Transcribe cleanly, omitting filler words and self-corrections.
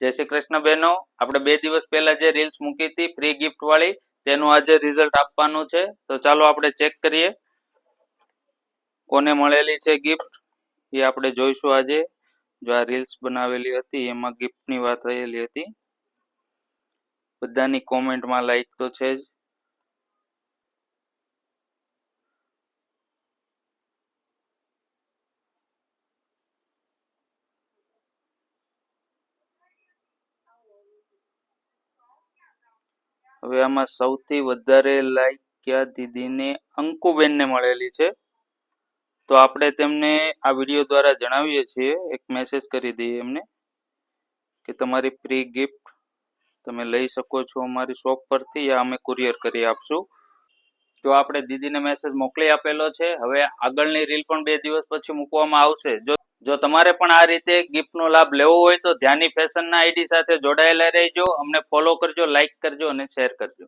જય શ્રી કૃષ્ણ બહેનો, આપણે 2 દિવસ પહેલા જે રીલ્સ મૂકી હતી ફ્રી ગિફ્ટ વાળી તેનું આજે રિઝલ્ટ આપવાનું છે. તો ચાલો આપણે ચેક કરીએ કોને મળેલી છે ગિફ્ટ એ આપણે જોઈશું આજે. જો આ રીલ્સ બનાવેલી હતી એમાં ગિફ્ટની વાત રહેલી હતી. બધાની કોમેન્ટમાં લાઈક તો છે જ. હવે આમાં સૌથી વધારે લાઈક કયા દીદીને અંકુબેનને મળેલી છે. તો આપણે તેમને આ વિડીયો દ્વારા જણાવીએ છીએ, એક મેસેજ કરી દઈએ એમને કે તમારી ફ્રી ગિફ્ટ તમે લઈ શકો છો અમારી શોપ પરથી, યા અમે કુરિયર કરી આપશું. તો આપણે દીદીને મેસેજ મોકલી આપેલો છે. હવે આગળની રીલ પણ 2 દિવસ પછી મૂકવામાં આવશે. જો તમારે પણ આ રીતે ગિફ્ટનો લાભ લેવો હોય તો ધ્યાની ફેશનના આઈડી સાથે જોડાયેલા રહેજો. અમને ફોલો કરજો, લાઈક કરજો અને શેર કરજો.